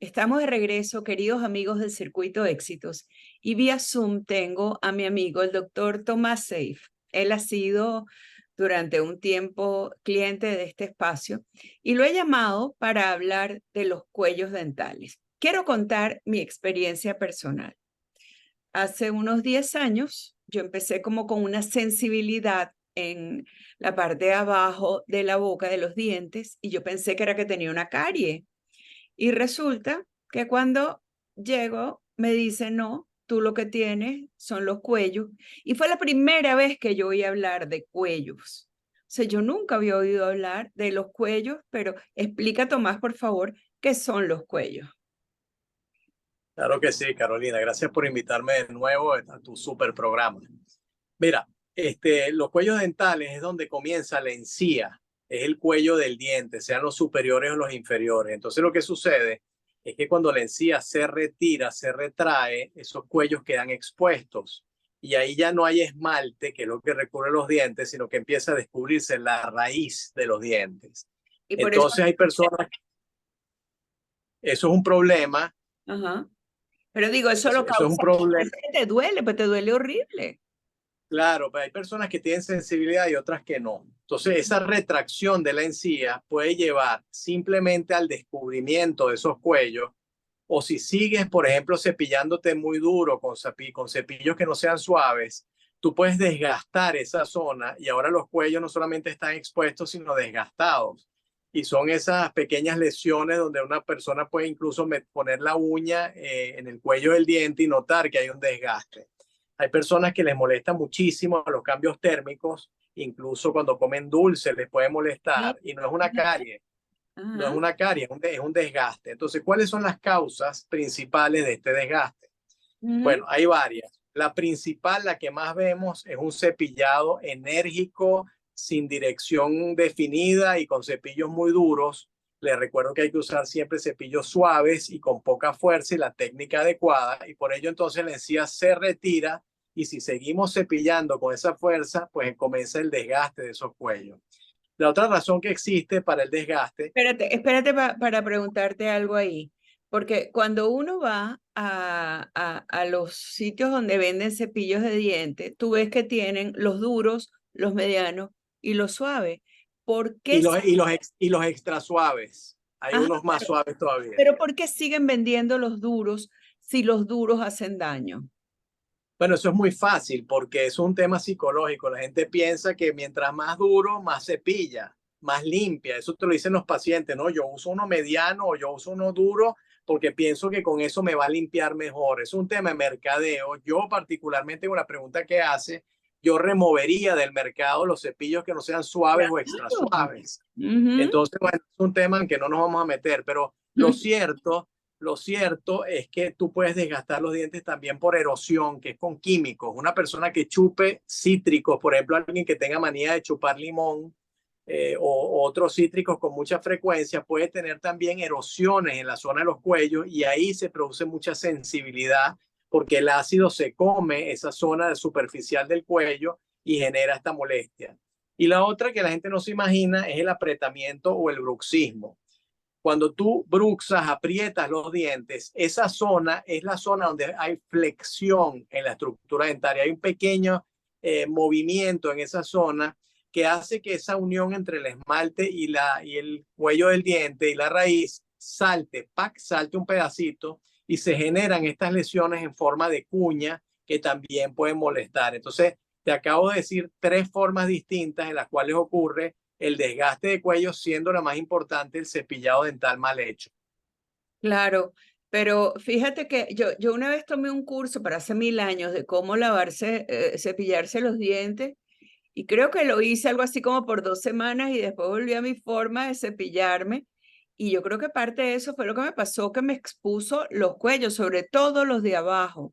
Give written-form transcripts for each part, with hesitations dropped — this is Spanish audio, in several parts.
Estamos de regreso, queridos amigos del Circuito Éxitos, y vía Zoom tengo a mi amigo, el doctor Tomás Seif. Él ha sido durante un tiempo cliente de este espacio y lo he llamado para hablar de los cuellos dentales. Quiero contar mi experiencia personal. Hace unos 10 años yo empecé como con una sensibilidad en la parte de abajo de la boca, de los dientes, y yo pensé que era que tenía una carie. Y resulta que cuando llego me dice, no, tú lo que tienes son los cuellos. Y fue la primera vez que yo oí hablar de cuellos. O sea, yo nunca había oído hablar de los cuellos, pero explica, Tomás, por favor, qué son los cuellos. Claro que sí, Carolina. Gracias por invitarme de nuevo a tu super programa. Mira, los cuellos dentales es donde comienza la encía, es el cuello del diente, sean los superiores o los inferiores. Entonces lo que sucede es que cuando la encía se retira, se retrae, esos cuellos quedan expuestos y ahí ya no hay esmalte, que es lo que recubre los dientes, sino que empieza a descubrirse la raíz de los dientes. Y por eso, Entonces hay personas, eso es un problema, ajá. Pero digo, eso lo eso es un causa, problema. es que te duele, pues te duele horrible. Claro, pero hay personas que tienen sensibilidad y otras que no. Entonces, esa retracción de la encía puede llevar simplemente al descubrimiento de esos cuellos, o si sigues, por ejemplo, cepillándote muy duro con cepillos que no sean suaves, tú puedes desgastar esa zona y ahora los cuellos no solamente están expuestos, sino desgastados. Y son esas pequeñas lesiones donde una persona puede incluso poner la uña en el cuello del diente y notar que hay un desgaste. Hay personas que les molesta muchísimo los cambios térmicos, incluso cuando comen dulce les puede Sí. molestar y no es una carie, no es Ajá. una carie, es un desgaste. Entonces, ¿cuáles son las causas principales de este desgaste? Ujú. Bueno, hay varias. La principal, la que más vemos, es un cepillado enérgico, sin dirección definida y con cepillos muy duros. Les recuerdo que hay que usar siempre cepillos suaves y con poca fuerza y la técnica adecuada. Y por ello entonces la encía se retira y si seguimos cepillando con esa fuerza, pues comienza el desgaste de esos cuellos. La otra razón que existe para el desgaste. Espérate para preguntarte algo ahí, porque cuando uno va a los sitios donde venden cepillos de dientes, tú ves que tienen los duros, los medianos y los suaves. ¿Por qué? Y los extra suaves. Hay Ajá, unos más suaves todavía. pero ¿por qué siguen vendiendo los duros si los duros hacen daño? Bueno, eso es muy fácil porque es un tema psicológico. La gente piensa que mientras más duro, más cepilla, más limpia. Eso te lo dicen los pacientes, ¿no? Yo uso uno mediano o yo uso uno duro porque pienso que con eso me va a limpiar mejor. Es un tema de mercadeo. Yo particularmente con la pregunta que hace, yo removería del mercado los cepillos que no sean suaves o extra Claro. suaves. Ujú. Entonces, bueno, es un tema en que no nos vamos a meter, pero lo cierto es que tú puedes desgastar los dientes también por erosión, que es con químicos. Una persona que chupe cítricos, por ejemplo, alguien que tenga manía de chupar limón o otros cítricos con mucha frecuencia, puede tener también erosiones en la zona de los cuellos y ahí se produce mucha sensibilidad porque el ácido se come esa zona superficial del cuello y genera esta molestia. Y la otra que la gente no se imagina es el apretamiento o el bruxismo. Cuando tú bruxas, aprietas los dientes, esa zona es la zona donde hay flexión en la estructura dentaria. Hay un pequeño movimiento en esa zona que hace que esa unión entre el esmalte y el cuello del diente y la raíz salte, ¡pac!, salte un pedacito y se generan estas lesiones en forma de cuña que también pueden molestar. Entonces, te acabo de decir tres formas distintas en las cuales ocurre el desgaste de cuello, siendo la más importante el cepillado dental mal hecho. Claro, pero fíjate que yo una vez tomé un curso para hace 1000 años de cómo lavarse, cepillarse los dientes y creo que lo hice algo así como por 2 semanas y después volví a mi forma de cepillarme y yo creo que parte de eso fue lo que me pasó, que me expuso los cuellos, sobre todo los de abajo.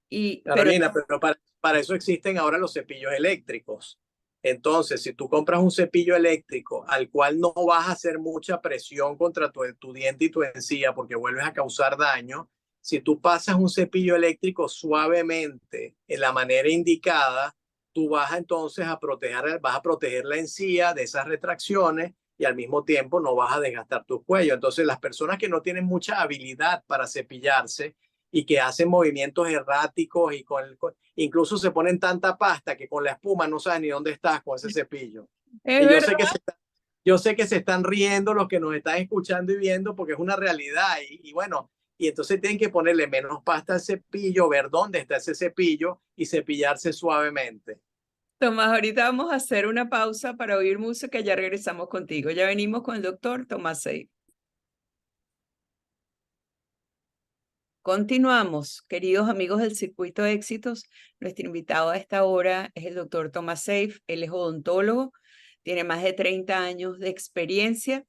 Pero Carolina, pero para eso existen ahora los cepillos eléctricos. Entonces, si tú compras un cepillo eléctrico al cual no vas a hacer mucha presión contra tu diente y tu encía porque vuelves a causar daño, si tú pasas un cepillo eléctrico suavemente en la manera indicada, tú vas entonces vas a proteger la encía de esas retracciones y al mismo tiempo no vas a desgastar tu cuello. Entonces, las personas que no tienen mucha habilidad para cepillarse y que hacen movimientos erráticos y incluso se ponen tanta pasta que con la espuma no sabes ni dónde estás con ese cepillo. Es Y verdad. yo sé que se están riendo los que nos están escuchando y viendo porque es una realidad y bueno, y entonces tienen que ponerle menos pasta al cepillo, ver dónde está ese cepillo y cepillarse suavemente. Tomás, ahorita vamos a hacer una pausa para oír música y ya regresamos contigo. Ya venimos con el doctor Tomás Seif. Continuamos, queridos amigos del Circuito de Éxitos. Nuestro invitado a esta hora es el doctor Tomás Seif. Él es odontólogo, tiene más de 30 años de experiencia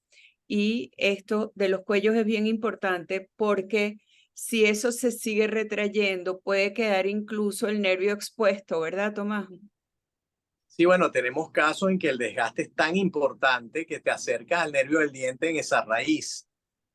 y esto de los cuellos es bien importante porque si eso se sigue retrayendo puede quedar incluso el nervio expuesto, ¿verdad, Tomás? Sí, bueno, tenemos casos en que el desgaste es tan importante que te acercas al nervio del diente en esa raíz.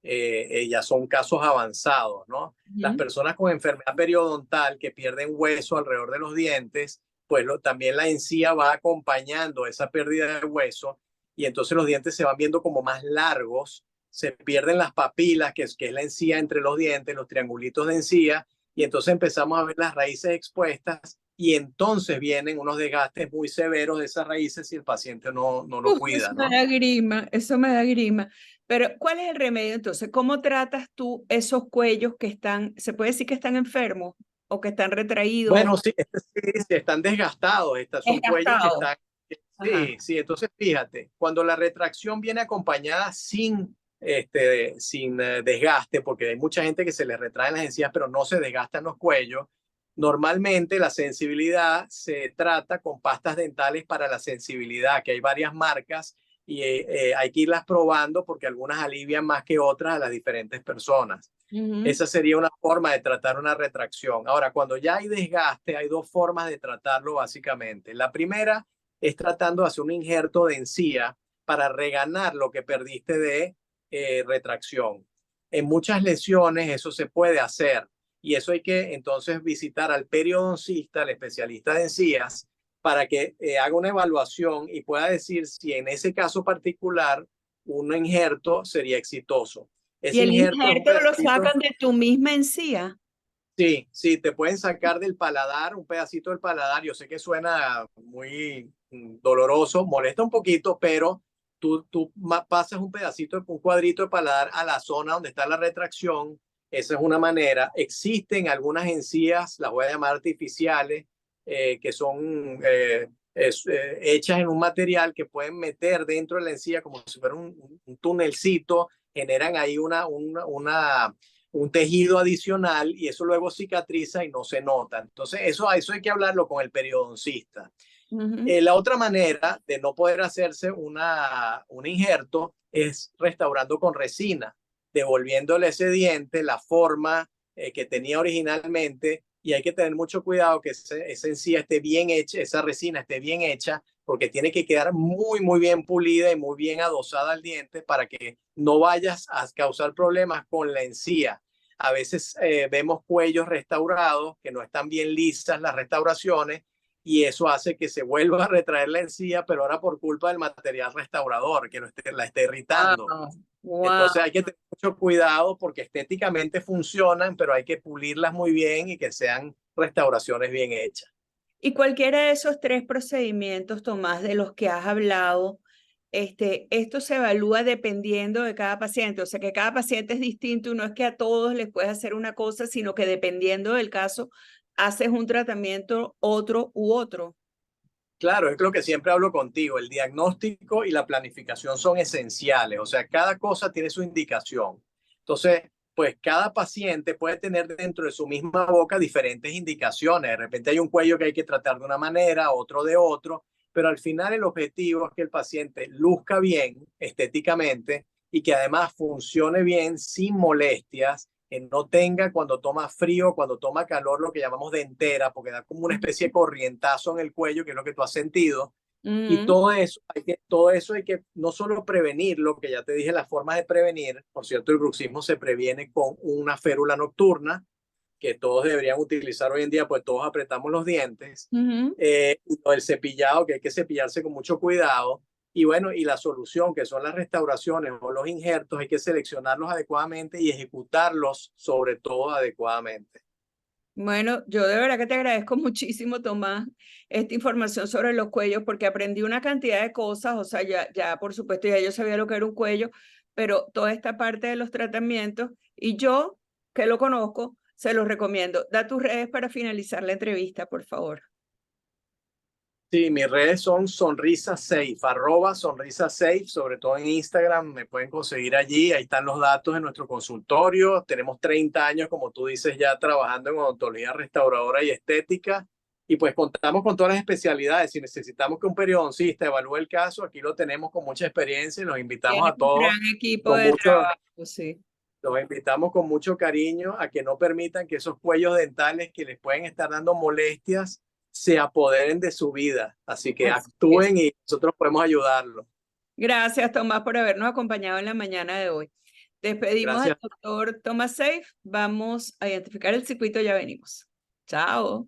Ya son casos avanzados, ¿no? Las personas con enfermedad periodontal que pierden hueso alrededor de los dientes, pues también la encía va acompañando esa pérdida de hueso y entonces los dientes se van viendo como más largos, se pierden las papilas, que es la encía entre los dientes, los triangulitos de encía, y entonces empezamos a ver las raíces expuestas y entonces vienen unos desgastes muy severos de esas raíces si el paciente no lo cuida, Eso me ¿no? da grima, eso me da grima. Pero, ¿cuál es el remedio entonces? ¿Cómo tratas tú esos cuellos que están, se puede decir que están enfermos o que están retraídos, Bueno, sí, sí, están desgastados, son cuellos que desgastados? están, Ajá. sí, entonces fíjate, cuando la retracción viene acompañada sin desgaste, porque hay mucha gente que se le retraen las encías, pero no se desgastan los cuellos, normalmente la sensibilidad se trata con pastas dentales para la sensibilidad, que hay varias marcas y hay que irlas probando porque algunas alivian más que otras a las diferentes personas. Esa sería una forma de tratar una retracción. Ahora, cuando ya hay desgaste, hay dos formas de tratarlo básicamente. La primera es tratando de hacer un injerto de encía para reganar lo que perdiste de retracción. En muchas lesiones eso se puede hacer y eso hay que entonces visitar al periodoncista, al especialista de encías, para que haga una evaluación y pueda decir si en ese caso particular un injerto sería exitoso. ¿Y Ese el injerto es un injerto lo pedacito. sacan de tu misma encía? Sí, sí, te pueden sacar del paladar, un pedacito del paladar. Yo sé que suena muy doloroso, molesta un poquito, pero tú pasas un pedacito, un cuadrito de paladar a la zona donde está la retracción. Esa es una manera. Existen algunas encías, las voy a llamar artificiales, que son hechas en un material que pueden meter dentro de la encía como si fuera un tunelcito, generan ahí un tejido adicional y eso luego cicatriza y no se nota. Entonces, eso hay que hablarlo con el periodoncista. La otra manera de no poder hacerse un injerto es restaurando con resina, devolviéndole ese diente la forma que tenía originalmente y hay que tener mucho cuidado que esa encía esté bien hecha, esa resina esté bien hecha porque tiene que quedar muy, muy bien pulida y muy bien adosada al diente para que no vayas a causar problemas con la encía. A veces vemos cuellos restaurados que no están bien lisas las restauraciones y eso hace que se vuelva a retraer la encía, pero ahora por culpa del material restaurador que la esté irritando. Wow, wow. Entonces hay que tener mucho cuidado porque estéticamente funcionan, pero hay que pulirlas muy bien y que sean restauraciones bien hechas. Y cualquiera de esos tres procedimientos, Tomás, de los que has hablado, esto se evalúa dependiendo de cada paciente, o sea que cada paciente es distinto y no es que a todos les puedes hacer una cosa, sino que dependiendo del caso, haces un tratamiento, otro u otro. Claro, es lo que siempre hablo contigo, el diagnóstico y la planificación son esenciales, o sea, cada cosa tiene su indicación. Entonces, pues cada paciente puede tener dentro de su misma boca diferentes indicaciones. De repente hay un cuello que hay que tratar de una manera, otro de otro, pero al final el objetivo es que el paciente luzca bien estéticamente y que además funcione bien sin molestias, que no tenga cuando toma frío, cuando toma calor, lo que llamamos dentera, porque da como una especie de corrientazo en el cuello, que es lo que tú has sentido. Y todo eso hay que no solo prevenirlo, que ya te dije las formas de prevenir. Por cierto, el bruxismo se previene con una férula nocturna, que todos deberían utilizar hoy en día, pues todos apretamos los dientes. Y el cepillado, que hay que cepillarse con mucho cuidado. Y bueno, y la solución, que son las restauraciones o los injertos, hay que seleccionarlos adecuadamente y ejecutarlos sobre todo adecuadamente. Bueno, yo de verdad que te agradezco muchísimo, Tomás, esta información sobre los cuellos, porque aprendí una cantidad de cosas, o sea, ya por supuesto, ya yo sabía lo que era un cuello, pero toda esta parte de los tratamientos, y yo, que lo conozco, se los recomiendo. Da tus redes para finalizar la entrevista, por favor. Sí, mis redes son Sonrisa Safe, @Sonrisa Safe, sobre todo en Instagram, me pueden conseguir allí, ahí están los datos de nuestro consultorio, tenemos 30 años, como tú dices, ya trabajando en odontología restauradora y estética, y pues contamos con todas las especialidades, si necesitamos que un periodoncista evalúe el caso, aquí lo tenemos con mucha experiencia y los invitamos Tienes a un todos gran equipo con de mucho, trabajo, sí. los invitamos con mucho cariño a que no permitan que esos cuellos dentales que les pueden estar dando molestias se apoderen de su vida. Así que Así es. actúen y nosotros podemos ayudarlos. Gracias, Tomás, por habernos acompañado en la mañana de hoy. Despedimos al Gracias. doctor Tomás Safe. Vamos a identificar el circuito, ya venimos. Chao.